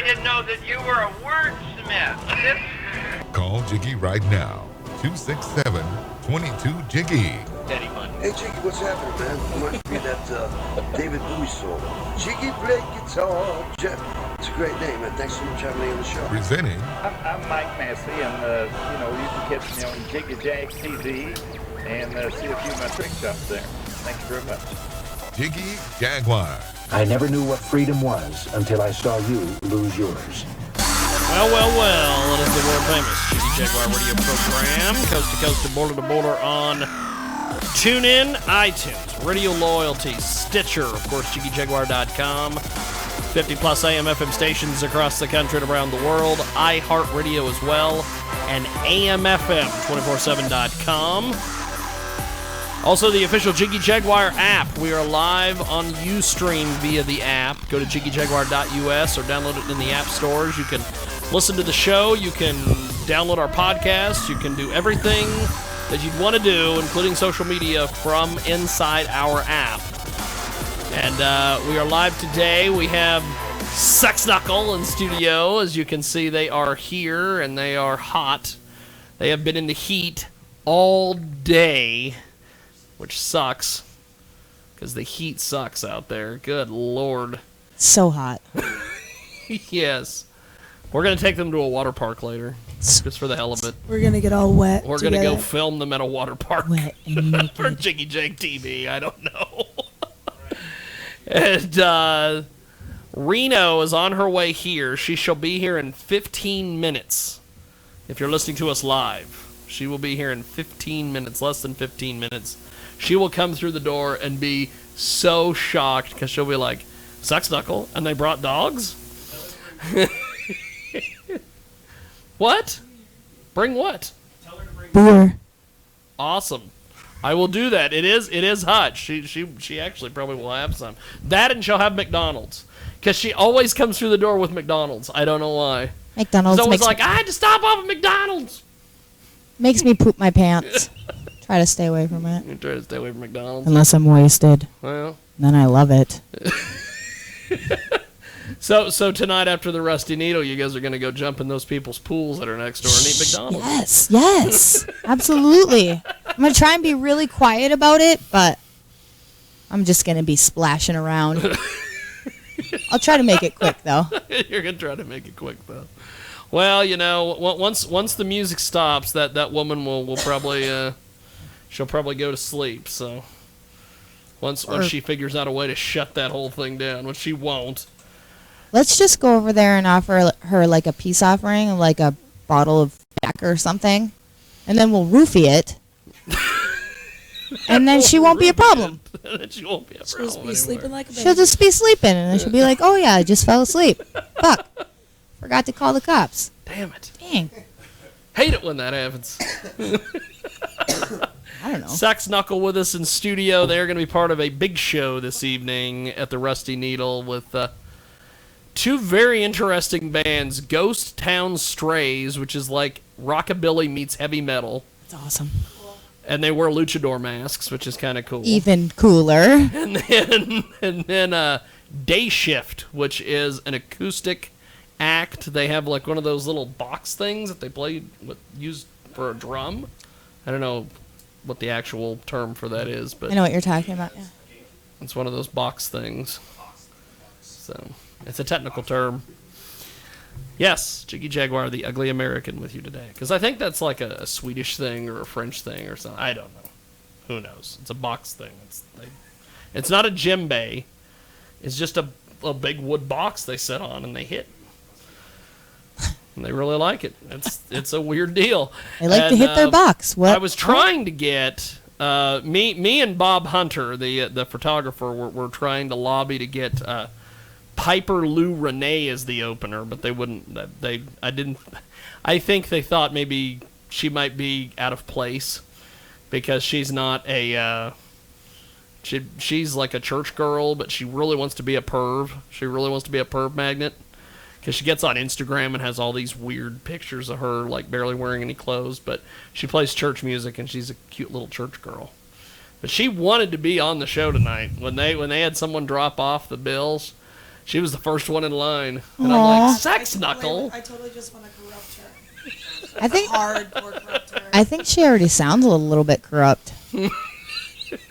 didn't know that you were a wordsmith. Call Jiggy right now. 267-22-JIGGY. Daddy fun. Hey, Jiggy, what's happening, man? Reminds me of that David Bowie song. Jiggy play guitar. It's a great name, man. Thanks so much for having me on the show. Presenting I'm Mike Massey, and you can catch me on Jiggy Jag TV and see a few of my trick shots there. Thank you very much. Jiggy Jaguar. I never knew what freedom was until I saw you lose yours. Well, it is the world famous Jiggy Jaguar radio program, coast to coast and border to border on TuneIn, iTunes, Radio Loyalty, Stitcher, of course, JiggyJaguar.com, 50 plus AM FM stations across the country and around the world, iHeartRadio as well, and AMFM247.com. Also, the official Jiggy Jaguar app. We are live on Ustream via the app. Go to jiggyjaguar.us or download it in the app stores. You can listen to the show. You can download our podcast. You can do everything that you'd want to do, including social media, from inside our app. And we are live today. We have Knuckle in studio. As you can see, they are here, and they are hot. They have been in the heat all day, which sucks, because the heat sucks out there. Good Lord. So hot. Yes. We're going to take them to a water park later, just for the hell of it. We're going to get all wet. We're going to go film them at a water park. Wet and naked. Or Jiggy Jag TV, I don't know. And Reno is on her way here. She shall be here in 15 minutes. If you're listening to us live, she will be here in 15 minutes, less than 15 minutes. She will come through the door and be so shocked because she'll be like, Knuckle, and they brought dogs? What? Bring what? Beer. Awesome. I will do that. It is hot. She actually probably will have some. That, and she'll have McDonald's. Because she always comes through the door with McDonald's. I don't know why. McDonald's She's always makes like, I had to stop off at McDonald's. Makes me poop my pants. Try to stay away from it. You try to stay away from McDonald's. Unless I'm wasted. Well. Then I love it. So tonight after the Rusty Needle, you guys are going to go jump in those people's pools that are next door and eat McDonald's. Yes. Absolutely. I'm going to try and be really quiet about it, but I'm just going to be splashing around. I'll try to make it quick, though. You're going to try to make it quick, though. Well, once the music stops, that woman will probably she'll probably go to sleep. So once she figures out a way to shut that whole thing down, which she won't. Let's just go over there and offer her like a peace offering, like a bottle of Jack or something, and then we'll roofie it. And then she won't be a problem. She won't be a problem. She'll just be sleeping like a baby. She'll just be sleeping, and then she'll be like, "Oh yeah, I just fell asleep. Fuck, forgot to call the cops. Damn it! Dang, hate it when that happens." I don't know. Knuckle with us in studio. They're going to be part of a big show this evening at the Rusty Needle with two very interesting bands: Ghost Town Strays, which is like rockabilly meets heavy metal. That's awesome. And they wear luchador masks, which is kind of cool. Even cooler. And then Day Shift, which is an acoustic act. They have like one of those little box things that they use for a drum. I don't know what the actual term for that is, but I know what you're talking about. Yeah. It's one of those box things. So it's a technical term. Yes, Jiggy Jaguar, the ugly American, with you today. Because I think that's like a Swedish thing or a French thing or something. I don't know. Who knows? It's a box thing. It's not a djembe. It's just a big wood box they sit on and they hit. And they really like it. It's a weird deal. They like to hit their box. What? I was trying to get me and Bob Hunter, the photographer, were trying to lobby to get Piper Lou Renee as the opener, but they wouldn't. I think they thought maybe she might be out of place because she's not a. She's like a church girl, but she really wants to be a perv. She really wants to be a perv magnet because she gets on Instagram and has all these weird pictures of her like barely wearing any clothes, but she plays church music and she's a cute little church girl. But she wanted to be on the show tonight when they had someone drop off the bills. She was the first one in line. And Aw. I'm like, sex knuckle? I totally just want to corrupt her. I think Hardcore corrupt her. I think she already sounds a little bit corrupt. We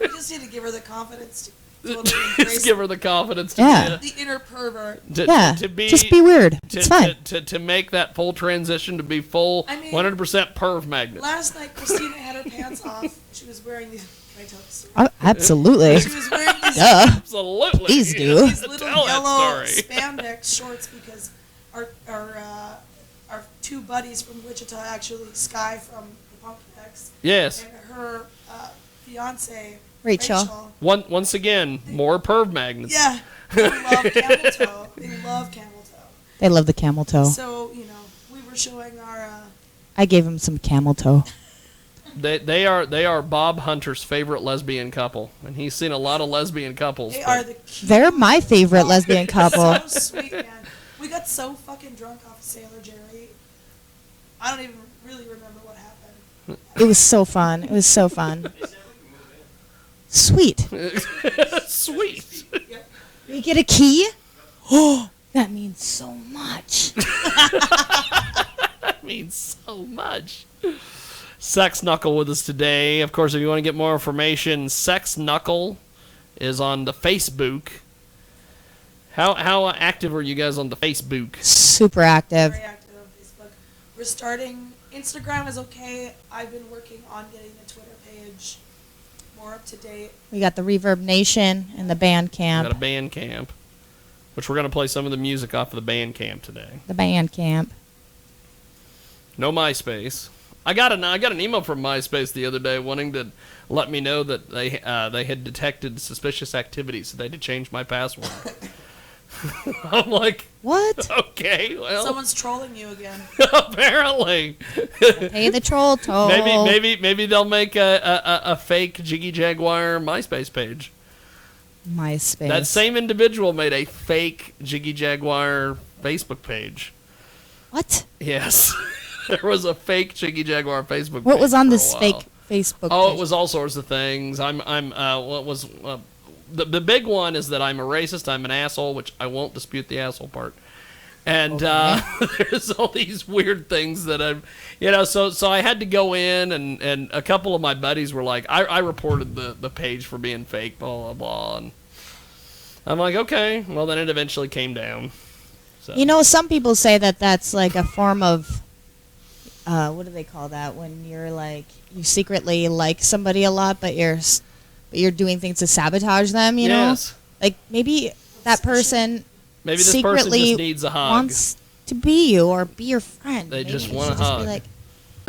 just need to give her the confidence to totally Just embrace give her the confidence to, Yeah. the inner pervert. Yeah, to be, just be weird. to, It's fine. To make that full transition to be full I mean, 100% perv magnet. Last night, Christina had her pants off. She was wearing these. Can I tell the story? Oh, absolutely. She was wearing these, Duh. Absolutely. Please do. these little Tell that yellow story. spandex shorts because our two buddies from Wichita, actually Sky from the Punk X, Yes. and her fiance Rachel. Once again, more perv magnets. Yeah, they love camel toe. They love camel toe. They love the camel toe. So we were showing our. I gave him some camel toe. They are Bob Hunter's favorite lesbian couple, and he's seen a lot of lesbian couples. They but- are the cutest. They're my favorite lesbian couple. So sweet, man. We got so fucking drunk off of Sailor Jerry. I don't even really remember what happened. It was so fun. It was so fun. Sweet. Sweet. We get a key? Oh, that means so much. That means so much. Sex Knuckle with us today. Of course, if you want to get more information, Sex Knuckle is on the Facebook. How active are you guys on the Facebook? Super active. Very active on Facebook. We're starting. Instagram is okay. I've been working on getting the Twitter page more up to date. We got the Reverb Nation and the band Got a camp. band camp, which we're going to play some of the music off of the band camp today. The band camp. No MySpace. I got an email from MySpace the other day wanting to let me know that they had detected suspicious activity, so they had to change my password. I'm like, What? okay, well, Someone's trolling you again. apparently, Pay the troll toll. maybe they'll make a fake Jiggy Jaguar MySpace page. MySpace. That same individual made a fake Jiggy Jaguar Facebook page. What? Yes. There was a fake Jiggy Jaguar Facebook page. What was on for a this while. fake Facebook Oh, page? it was all sorts of things. What was the big one is that I'm a racist, I'm an asshole, which I won't dispute the asshole part. And there's all these weird things that I'm, so I had to go in, and a couple of my buddies were like, I reported the page for being fake, blah, blah, blah. And I'm like, okay, well, then it eventually came down. So. Some people say that that's like a form of, what do they call that? When you're like, you secretly like somebody a lot, but you're doing things to sabotage them, you know? Like maybe that person Maybe this secretly person just needs a hug. wants to be you or be your friend. They Maybe just you want should a just hug. be like,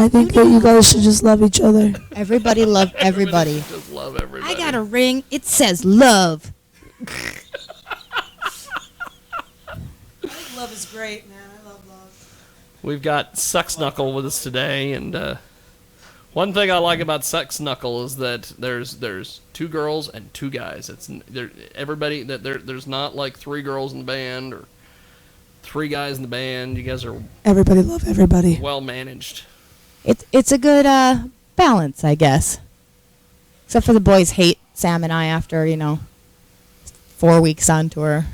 I think that you guys should just love each other. everybody love everybody. Just love everybody. I got a ring. It says love. I think love is great, man. I love love. We've got Sex Knuckle with us today, and one thing I like about Sex Knuckle is that there's two girls and two guys. There's not like three girls in the band or three guys in the band. You guys are Everybody love everybody. well managed. It's a good balance, I guess. Except for the boys hate Sam and I after 4 weeks on tour,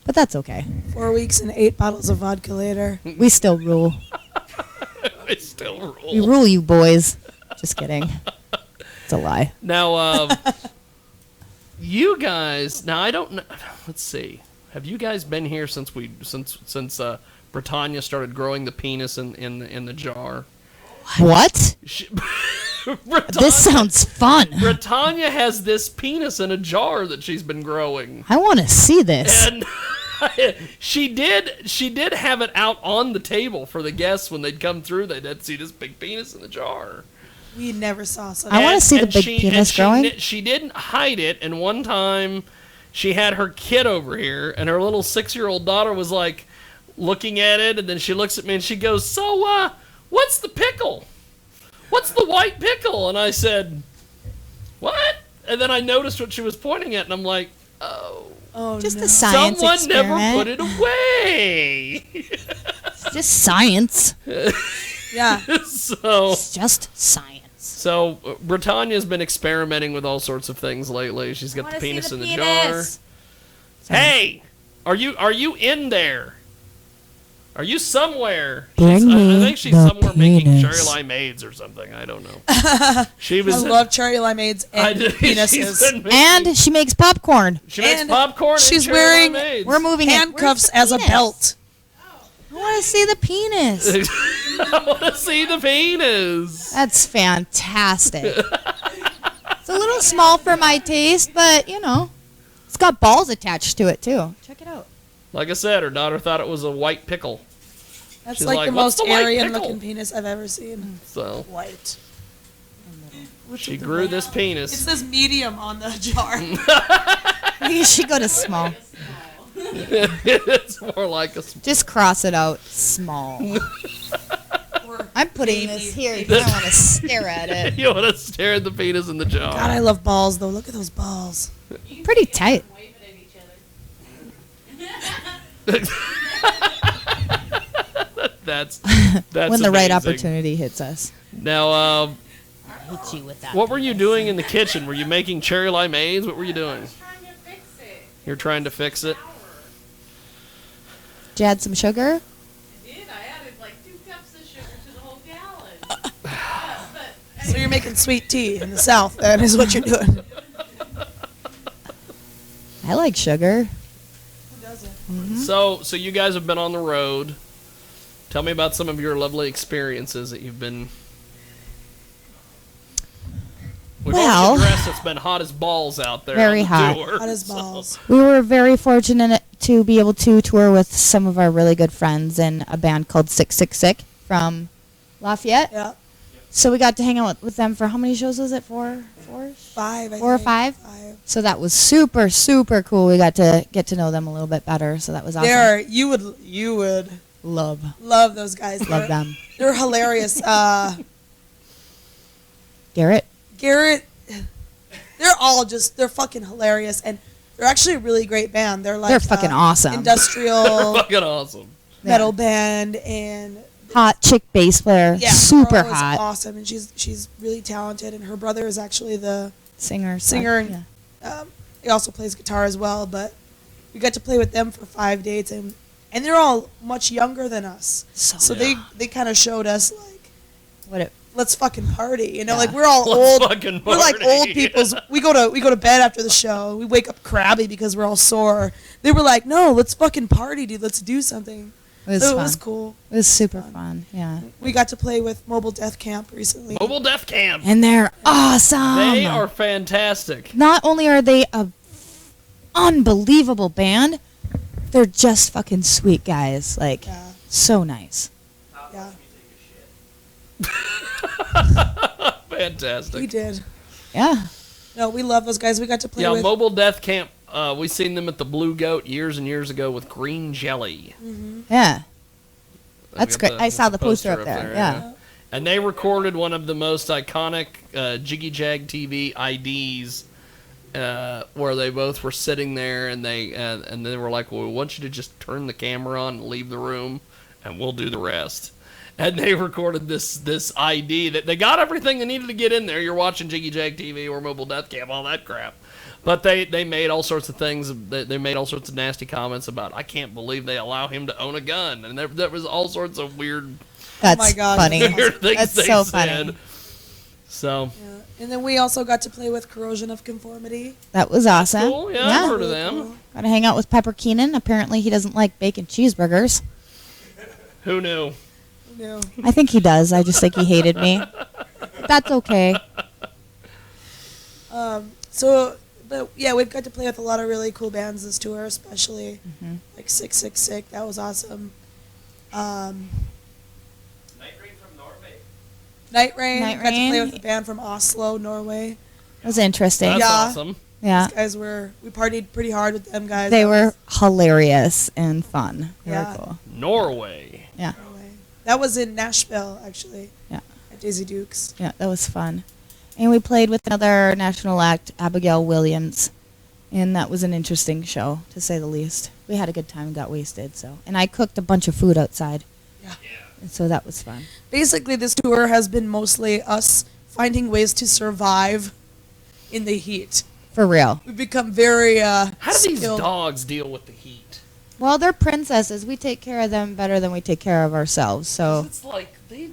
but that's okay. 4 weeks and 8 bottles of vodka later. We still rule. I still rule. We rule you boys. Just kidding. It's a lie. Now, you guys. Now I don't know. Let's see. Have you guys been here since Britannia started growing the penis in the jar? What? This sounds fun. Britannia has this penis in a jar that she's been growing. I want to see this. And she did have it out on the table for the guests when they'd come through. They'd see this big penis in the jar. We never saw such. I want to see the big penis growing. She didn't hide it, and one time she had her kid over here, and her little 6-year-old daughter was like looking at it, and then she looks at me and she goes, "So, what's the pickle? What's the white pickle?" And I said, "What?" And then I noticed what she was pointing at, and I'm like, "Oh, Just no. a science someone experiment. never put it away." It's just science. Yeah. So It's just science. Britannia's been experimenting with all sorts of things lately. She's got the Wanna see penis the in the penis. jar. Hey, Are you in there? Are you somewhere? Bring I me think she's the somewhere making cherry penis. limeades or something. I don't know. She was. I love cherry limeades and penises. And she makes popcorn. She makes and popcorn. she's and cherry wearing- limeades. We're moving Handcuffs it. Where's as the a penis? belt. I want to see the penis. I want to see the penis. That's fantastic. It's a little small for my taste, but you know, it's got balls attached to it too. Check it out. Like I said, her daughter thought it was a white pickle. That's She's like like, the "What's most the white Aryan pickle?" looking penis I've ever seen. So White. she grew this It penis. says medium on the jar. You should go to small. It's more like a. Just cross it out. Small. Or I'm putting baby. this here because I want to stare at it. You want to stare at the penis in the jar. God, I love balls though. Look at those balls. Pretty tight. That's When the right amazing. opportunity hits us. Now, Hit you with that. what were you doing in the kitchen? Were you making cherry limeades? What were you doing? You're trying to fix it. Did you add some sugar? So you're making sweet tea in the South, then, is what you're doing. I like sugar. Who doesn't? So you guys have been on the road. Tell me about some of your lovely experiences that you've been. We've Well- already addressed it's been hot as balls out there. Very on the hot. tour, Hot as so- balls. We were very fortunate to be able to tour with some of our really good friends in a band called 666 from Lafayette. Yeah. So we got to hang out with them for how many shows was it? Four? 5, I Four or think. five? 5. So that was super, super cool. We got to get to know them a little bit better. So that was awesome. You would Love love those guys. them. They're hilarious. Garrett? Garrett, they're fucking hilarious, and they're actually a really great band. They're like They're fucking awesome. industrial Fucking awesome. metal band, and Hot chick bass player. yeah, Super Carl is hot. awesome, and she's really talented, and her brother is actually the Singer. singer. Yeah. He also plays guitar as well, but we got to play with them for 5 dates, and they're all much younger than us, so Yeah. they kind of showed us like, What it, let's fucking party, you know, Yeah. like we're all Let's old. fucking We're like party. old people's. We go to bed after the show. We wake up crabby because we're all sore. They were like, "No, let's fucking party, dude. Let's do something." it was So fun. it was cool. It was super fun. Yeah. We got to play with Mobile Death Camp recently. Mobile Death Camp. And they're awesome. They are fantastic. Not only are they a unbelievable band, they're just fucking sweet guys. Like, Yeah, so nice. yeah, Fantastic. we did. Yeah. No, we love those guys. We got to play Yeah, with. Mobile Death Camp. We seen them at the Blue Goat years and years ago with Green Jelly. Yeah. That's We got great. I saw the poster up there. Yeah. Yeah. And they recorded one of the most iconic Jiggy Jag TV IDs, where they both were sitting there, and they were like, "Well, we want you to just turn the camera on and leave the room, and we'll do the rest." And they recorded this ID that they got everything they needed to get in there. You're watching Jiggy Jag TV or Mobile Death Camp, all that crap. But they made all sorts of things. They made all sorts of nasty comments about, I can't believe they allow him to own a gun. And there was all sorts of weird, That's my God. funny. weird things That's they so said. funny. So, Yeah. And then we also got to play with Corrosion of Conformity. That was awesome. cool. Yeah, I've heard of them. Got to hang out with Pepper Keenan. Apparently, he doesn't like bacon cheeseburgers. Who knew? No. I think he does. I just think he hated me. But that's okay. But yeah, we've got to play with a lot of really cool bands this tour, especially like 666. That was awesome. Night Rain. Night Got to play Rain. with a band from Oslo, Norway. It was interesting. That's Yeah. awesome. Yeah. These guys we partied pretty hard with them guys. They That were was- hilarious and fun. They Yeah. were cool. Norway. Yeah. Norway. That was in Nashville, actually. Yeah. At Daisy Dukes. Yeah, that was fun. And we played with another national act, Abigail Williams. And that was an interesting show, to say the least. We had a good time and got wasted, so. And I cooked a bunch of food outside. Yeah. And so that was fun. Basically, this tour has been mostly us finding ways to survive in the heat. For real. We've become very How do these skilled. dogs deal with the heat? Well, they're princesses. We take care of them better than we take care of ourselves. So It's like they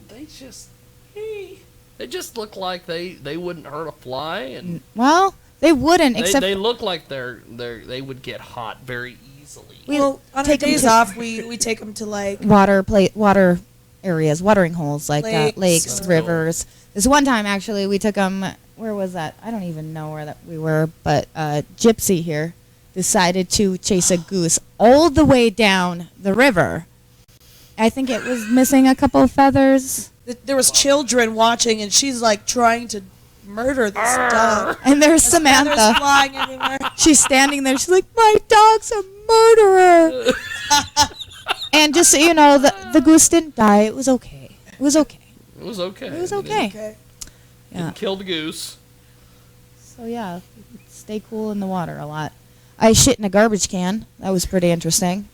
just look like they wouldn't hurt a fly, and well, they wouldn't except they look like they would get hot very easily. Well, on our take 'em days to- off, we take them to like water areas, watering holes like lakes, Lakes. rivers. This one time, actually, we took them. Where was that? I don't even know where that we were, but Gypsy here decided to chase a goose all the way down the river. I think it was missing a couple of feathers. there was children watching, and she's like trying to murder this dog. And there's Feathers Samantha. flying everywhere. She's standing there. She's like, "My dog's a murderer." And just so you know, the goose didn't die. It was okay. It was okay. It was okay. It was okay. Okay. Yeah. Didn't kill the goose. So yeah, stay cool in the water a lot. I shit in a garbage can. That was pretty interesting.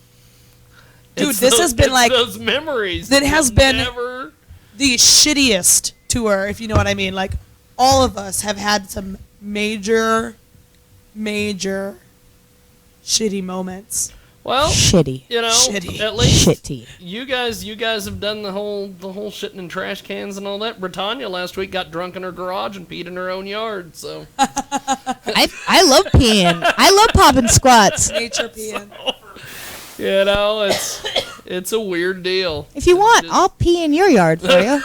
Dude, It's this has been it's like those memories. that has you'll been- never. the shittiest tour, if you know what I mean. Like, all of us have had some major shitty moments. Well, Shitty. you know, Shitty. at least Shitty. you guys have done the whole shitting in trash cans and all that. Britannia last week got drunk in her garage and peed in her own yard. So I love peeing. I love popping squats. Nature peeing. you know, it's a weird deal. If you want, Just- I'll pee in your yard for you.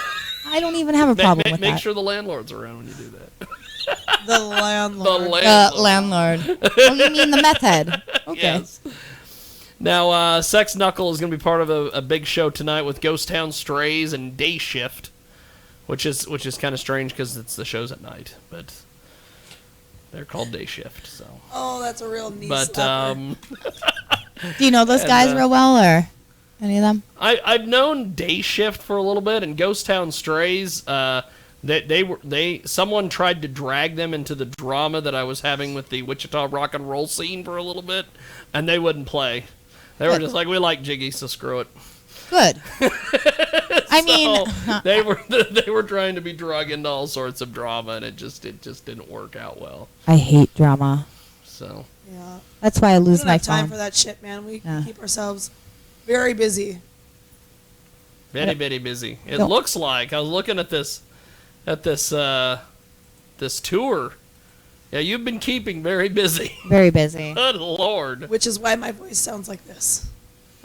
I don't even have a problem with Make that. sure the landlord's around when you do that. The landlord. Landlord. Oh, you mean the meth head? Okay. Yes. Now, Sex Knuckle is going to be part of a big show tonight with Ghost Town Strays and Day Shift, which is kind of strange because it's the shows at night, but they're called Day Shift. So, Oh, that's a real knee but slapper. Do you know those And, guys real well, or any of them? I've known Day Shift for a little bit, and Ghost Town Strays. Someone tried to drag them into the drama that I was having with the Wichita rock and roll scene for a little bit, and they wouldn't play. They were Good. just like, we like Jiggy, so screw it. Good. I mean, So, they were trying to be drug into all sorts of drama, and it just didn't work out well. I hate drama. So Yeah. That's why I We lose don't my have time phone. for that shit, man. We Yeah. keep ourselves very busy. very busy. It Don't- looks like I was looking at this tour. Yeah, you've been keeping very busy. Very busy. Good Lord. Which is why my voice sounds like this.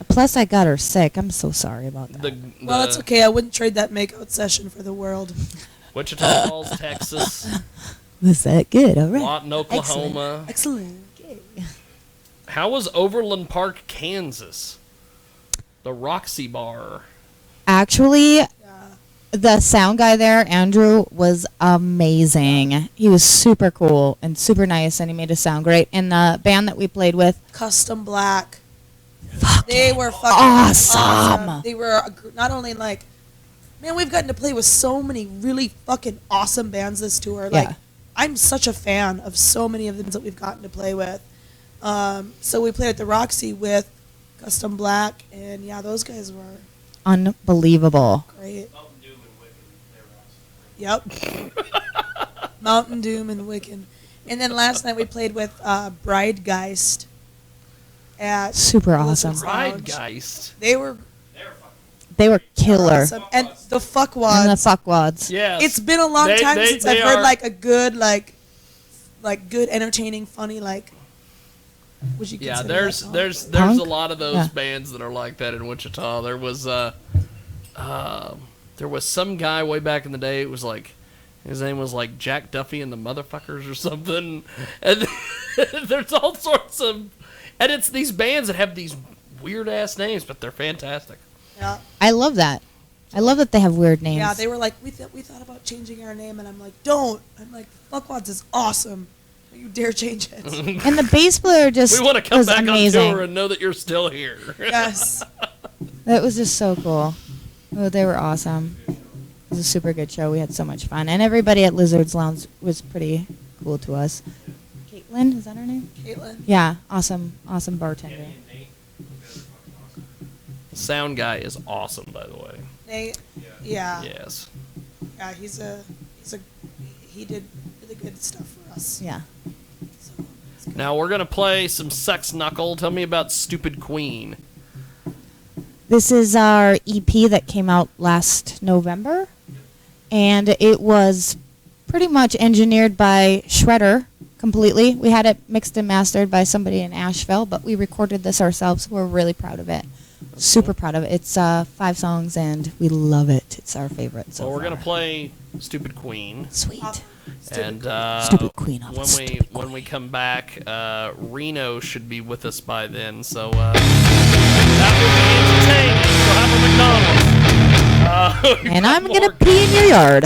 Plus, I got her sick. I'm so sorry about that. Well, that's okay. I wouldn't trade that makeout session for the world. Wichita Falls, Texas, Was that good? All right. Lawton, Oklahoma. Excellent. How was Overland Park, Kansas? The Roxy Bar. Actually, Yeah. the sound guy there, Andrew, was amazing. He was super cool and super nice, and he made us sound great. And the band that we played with, Custom Black. fuck, They were fucking awesome. They were not only like, man, we've gotten to play with so many really fucking awesome bands this tour. Like, Yeah. I'm such a fan of so many of the bands that we've gotten to play with. So we played at the Roxy with Custom Black, and yeah, those guys were unbelievable. great. Yep. Mountain Doom and Wiccan. And then last night we played with Bridegeist at Super Blizzard awesome. Lounge. Bridegeist. They were They were killer. awesome. And the And the fuckwads. fuckwads. Yes. It's been a long They- time they- since they I've heard are- like a good like good entertaining funny like. Would you Yeah, consider there's that song? there's Punk? a lot of those Yeah. bands that are like that in Wichita. There was some guy way back in the day. It was like his name was like Jack Duffy and the Motherfuckers or something. And there's all sorts of, and it's these bands that have these weird ass names, but they're fantastic. Yeah. I love that. I love that they have weird names. Yeah, they were like, we thought about changing our name, and I'm like, don't. I'm like, Fuckwads is awesome. Don't you dare change it. And the bass player just We want to come was back amazing. on tour and know that you're still here. Yes. That was just so cool. Oh, they were awesome. It was a super good show. We had so much fun. And everybody at Lizard's Lounge was pretty cool to us. Caitlin, is that her name? Caitlin. Yeah, awesome bartender. Sound guy is awesome, by the way. Nate. Yeah. Yes. Yeah. He did really good stuff for us. Yeah. So, it's good. Now we're gonna play some Sex Knuckle. Tell me about Stupid Queen. This is our EP that came out last November, and it was pretty much engineered by Shredder completely. We had it mixed and mastered by somebody in Asheville, but we recorded this ourselves. We're really proud of it. Super proud of it. It's 5 songs, and we love it. It's our favorite. So Well, we're far. gonna play Stupid Queen. Sweet. And Stupid Queen. when we come back, Reno should be with us by then. So that will be entertaining. So have a McDonald's. And I'm More gonna pee in your yard.